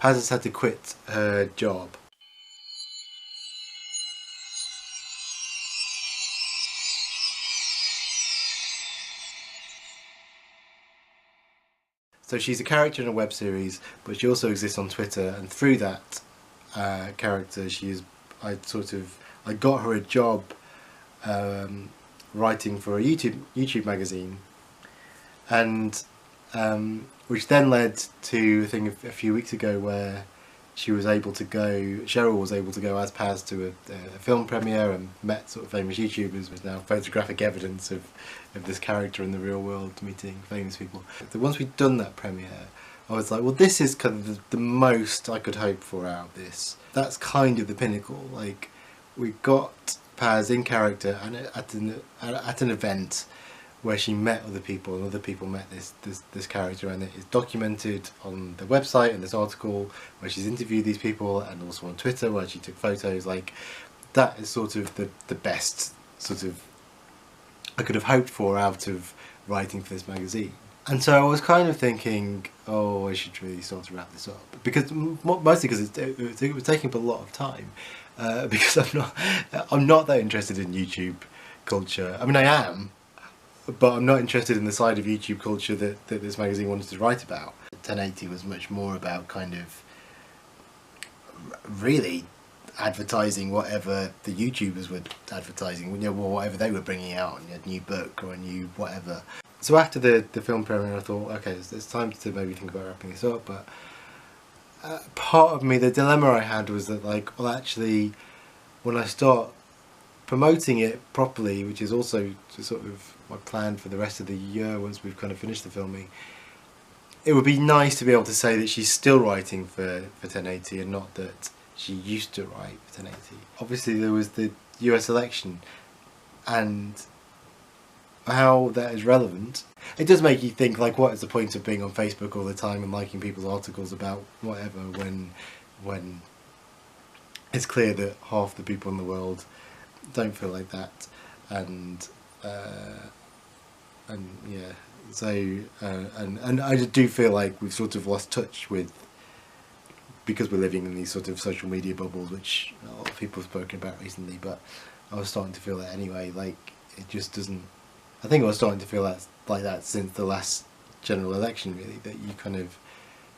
Paz has had to quit her job. So she's a character in a web series, but she also exists on Twitter, and through that character, I got her a job writing for a YouTube magazine, and which then led to a thing a few weeks ago where Cheryl was able to go as Paz to a film premiere and met sort of famous YouTubers with now photographic evidence of this character in the real world meeting famous people. So once we'd done that premiere, I was like, well, this is kind of the most I could hope for out of this. That's kind of the pinnacle. Like, we got Paz in character and at an event where she met other people, and other people met this character, and it is documented on the website and this article where she's interviewed these people, and also on Twitter where she took photos. Like, that is sort of the best sort of I could have hoped for out of writing for this magazine. And so I was kind of thinking, oh, I should really start to wrap this up, because mostly because it was taking up a lot of time, because I'm not that interested in YouTube culture. I mean, I am, but I'm not interested in the side of YouTube culture that this magazine wanted to write about. 1080 was much more about kind of really advertising whatever the YouTubers were advertising, whatever they were bringing out, a new book or a new whatever. So after the film premiere, I thought, okay, it's time to maybe think about wrapping this up. But part of me, the dilemma I had was that, like, well, actually, when I start promoting it properly, which is also sort of my plan for the rest of the year once we've kind of finished the filming, it would be nice to be able to say that she's still writing for 1080 and not that she used to write for 1080. Obviously there was the US election, and how that is relevant. It does make you think, like, what is the point of being on Facebook all the time and liking people's articles about whatever when it's clear that half the people in the world don't feel like that, and yeah, so and I do feel like we've sort of lost touch with, because we're living in these sort of social media bubbles, which a lot of people have spoken about recently, but I was starting to feel that anyway. Like, it just doesn't. I think I was starting to feel that like that since the last general election, really. That you kind of,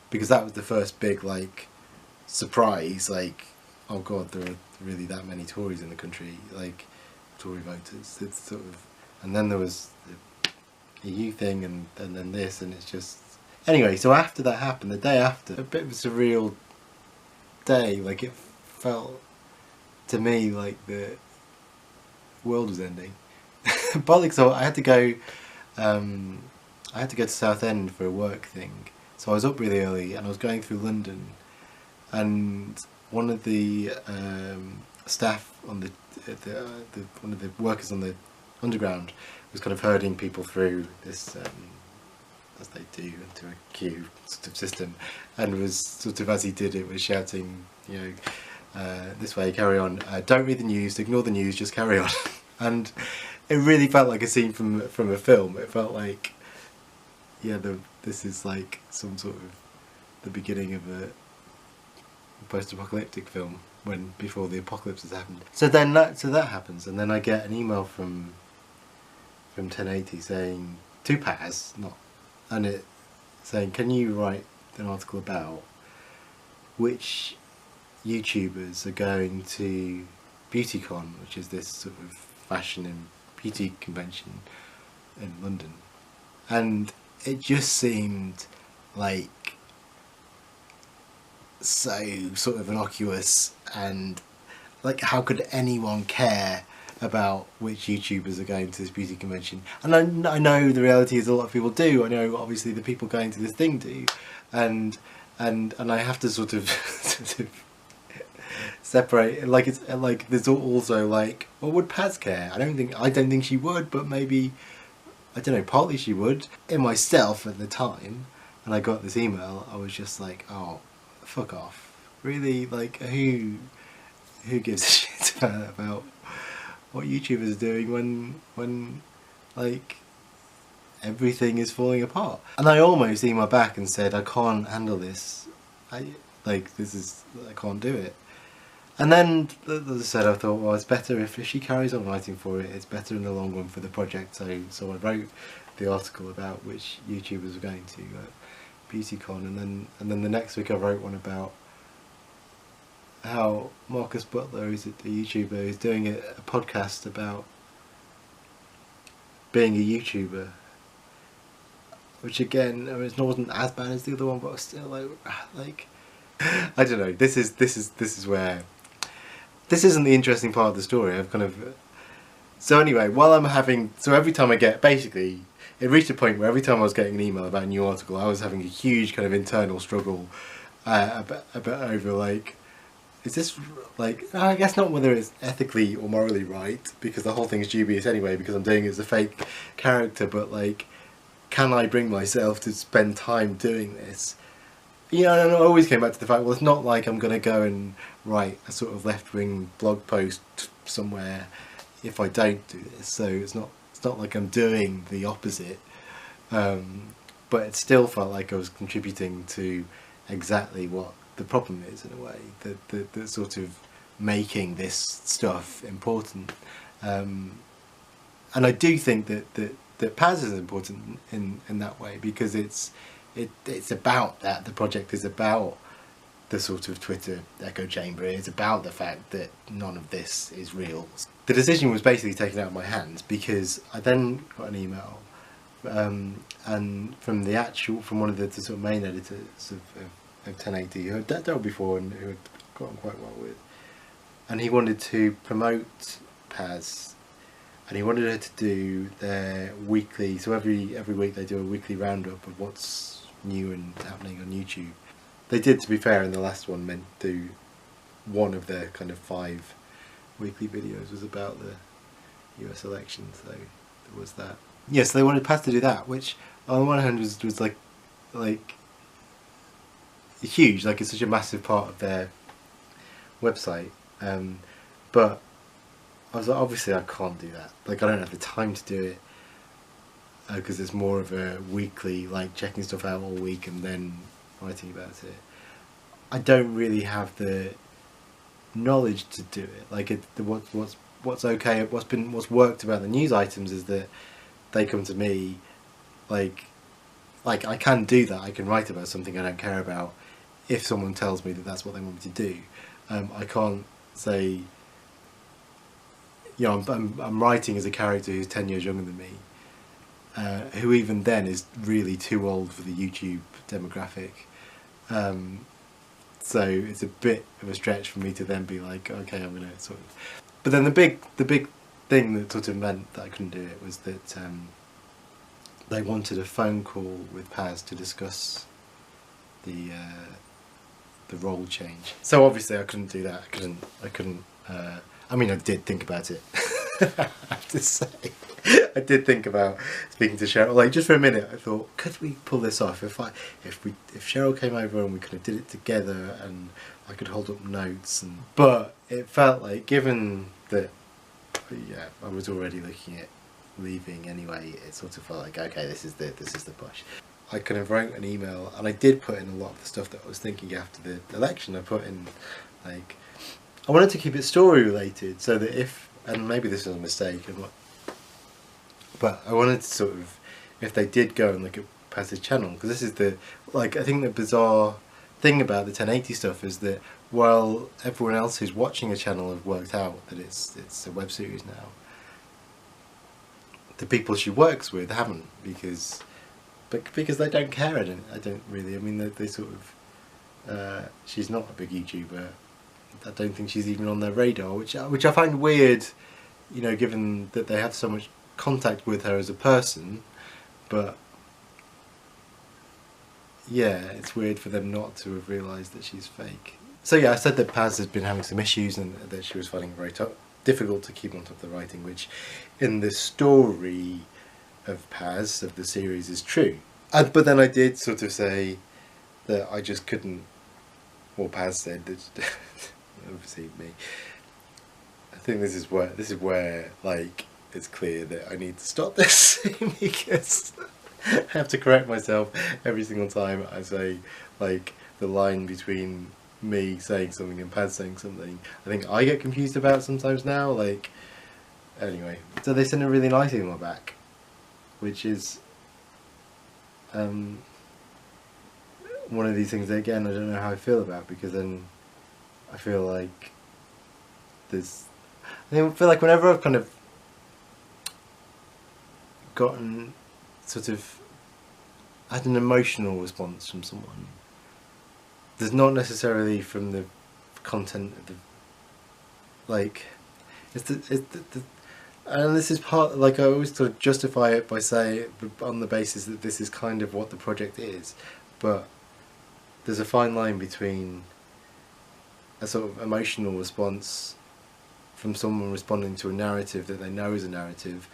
because that was the first big, like, surprise. Like, oh god, there are really that many Tories in the country, like Tory voters. It's sort of, and then there was the EU thing, and then this, and it's just anyway. So after that happened, the day after, a bit of a surreal day. Like, it felt to me like the world was ending. Partly so I had to go to Southend for a work thing, so I was up really early and I was going through London, and one of the staff on one of the workers on the underground was kind of herding people through this, as they do, into a queue sort of system, and was sort of, as he did it, was shouting, this way, carry on, don't read the news, ignore the news, just carry on. And it really felt like a scene from a film. It felt like, yeah, this is like some sort of the beginning of a post-apocalyptic film, before the apocalypse has happened. So that happens, and then I get an email from 1080 saying, to Paz, saying, can you write an article about which YouTubers are going to BeautyCon, which is this sort of fashion and beauty convention in London. And it just seemed like so sort of innocuous, and like, how could anyone care about which YouTubers are going to this beauty convention? And I know the reality is a lot of people do. I know obviously the people going to this thing do, and I have to sort of separate, like, it's like there's also like, well, would Paz care? I don't think she would, but maybe, I don't know, partly she would. In myself at the time, and I got this email, I was just like, oh, fuck off. Really? Like, who gives a shit about what YouTubers are doing when like everything is falling apart? And I almost emailed back and said, I can't handle this. like I can't do it. And then, as I said, I thought, well, it's better if she carries on writing for it. It's better in the long run for the project. So I wrote the article about which YouTubers were going to BeautyCon, and then the next week I wrote one about how Marcus Butler, who's a YouTuber, is doing a podcast about being a YouTuber, which again, I mean, it wasn't as bad as the other one, but I was still like I don't know. This is where this isn't the interesting part of the story. I've kind of so anyway. Every time I get basically. It reached a point where every time I was getting an email about a new article, I was having a huge kind of internal struggle about over like, is this like, I guess not whether it's ethically or morally right, because the whole thing is dubious anyway, because I'm doing it as a fake character, but like, can I bring myself to spend time doing this? You know, and I always came back to the fact, well, it's not like I'm going to go and write a sort of left-wing blog post somewhere if I don't do this, so it's not like I'm doing the opposite, but it still felt like I was contributing to exactly what the problem is in a way, the sort of making this stuff important, and I do think that Paz is important in that way, because it's about that. The project is about the sort of Twitter echo chamber. It's about the fact that none of this is real. The decision was basically taken out of my hands, because I then got an email and from one of the sort of main editors of 1080, who I'd dealt before and who had gotten quite well with, and he wanted to promote Paz, and he wanted her to do their weekly, so every week they do a weekly roundup of what's new and happening on YouTube. They did, to be fair, in the last one meant do one of their kind of 5 weekly videos was about the US election, so there was that. Yes, they wanted Paz to do that, which on the one hand was like huge, like it's such a massive part of their website, but I was like, obviously I can't do that, like I don't have the time to do it, because it's more of a weekly, like checking stuff out all week and then writing about it. I don't really have the knowledge to do it. Like what's okay, what's worked about the news items is that they come to me, like I can do that. I can write about something I don't care about if someone tells me that that's what they want me to do. I can't say, you know, I'm writing as a character who's 10 years younger than me, who even then is really too old for the YouTube demographic. So it's a bit of a stretch for me to then be like, okay, I'm gonna sort of. But then the big thing that sort of meant that I couldn't do it was that they wanted a phone call with Paz to discuss the role change. So obviously I couldn't do that. I couldn't. I mean, I did think about it. I have to say, I did think about speaking to Cheryl. Like just for a minute, I thought, could we pull this off? If Cheryl came over and we kind of did it together, and I could hold up notes, but it felt like, given that, yeah, I was already looking at leaving anyway, it sort of felt like, okay, this is the push. I kind of wrote an email, and I did put in a lot of the stuff that I was thinking after the election. I put in, like, I wanted to keep it story related, so that if, and maybe this was a mistake, but I wanted to sort of, if they did go and look at Paz's channel, because this is the, like, I think the bizarre thing about the 1080 stuff is that while everyone else who's watching a channel have worked out that it's a web series now, the people she works with haven't, because they don't care. I don't really. I mean, they sort of. She's not a big YouTuber. I don't think she's even on their radar, which I find weird, you know, given that they have so much contact with her as a person. But yeah, it's weird for them not to have realised that she's fake. So yeah, I said that Paz has been having some issues and that she was finding it very difficult to keep on top of the writing, which in the story of Paz, of the series, is true. But then I did sort of say that I just couldn't, well, Paz said that, obviously me, I think this is where like it's clear that I need to stop this because I have to correct myself every single time I say, like, the line between me saying something and Paz saying something, I think I get confused about sometimes now. Like, anyway, so they sent a really nice email back, which is one of these things that, again, I don't know how I feel about, because then I feel like I feel like whenever I've kind of gotten sort of had an emotional response from someone, there's not necessarily from the content of the, like, it's the and this is part, like, I always sort of justify it by saying, on the basis that this is kind of what the project is, but there's a fine line between a sort of emotional response from someone responding to a narrative that they know is a narrative,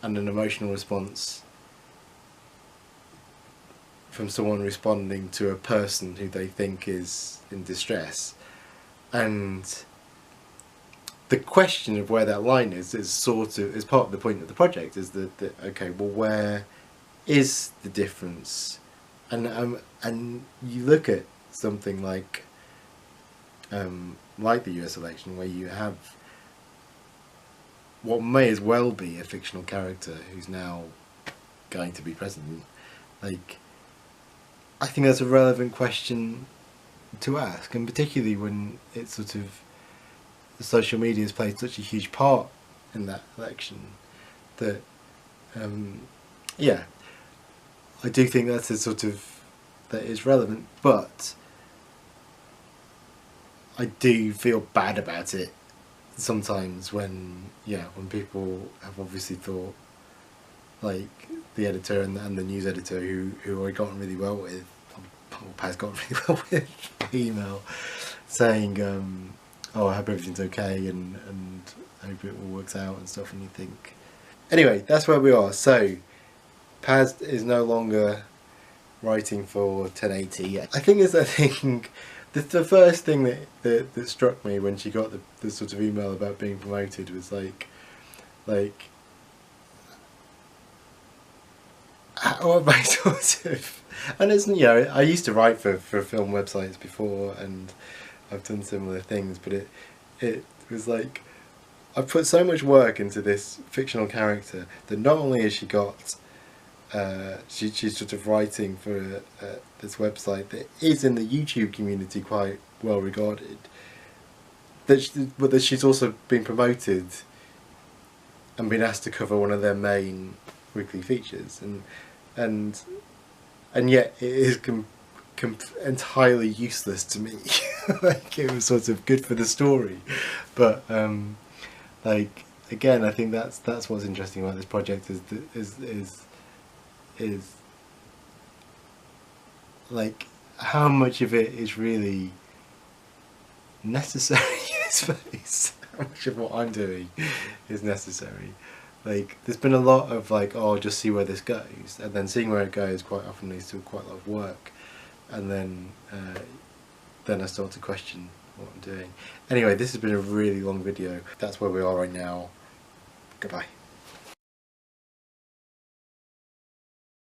and an emotional response from someone responding to a person who they think is in distress. And the question of where that line is sort of is part of the point of the project, is that okay, well, where is the difference? And you look at something like the US election, where you have what may as well be a fictional character who's now going to be president. Like, I think that's a relevant question to ask, and particularly when it's sort of social media has played such a huge part in that election, that yeah, I do think that's a sort of, that is relevant, but I do feel bad about it sometimes when people have obviously thought, like the editor and the news editor who I gotten really well with, or Paz got really well with, by email saying oh, I hope everything's okay and I hope it all works out and stuff, and you think, anyway, that's where we are. So Paz is no longer writing for 1080. I think it's that thing, the first thing that struck me when she got the sort of email about being promoted was like how am I sort of, and it's, I used to write for film websites before, and I've done similar things, but it was like, I've put so much work into this fictional character that not only has she got she's sort of writing for this website that is in the YouTube community quite well regarded, but that she's also been promoted and been asked to cover one of their main weekly features, and yet it is entirely useless to me. Like, it was sort of good for the story, but like, again, I think that's what's interesting about this project, is like how much of it is really necessary in this place. How much of what I'm doing is necessary. Like, there's been a lot of like, oh, just see where this goes, and then seeing where it goes quite often leads to quite a lot of work, and then I start to question what I'm doing. Anyway, this has been a really long video. That's where we are right now. Goodbye.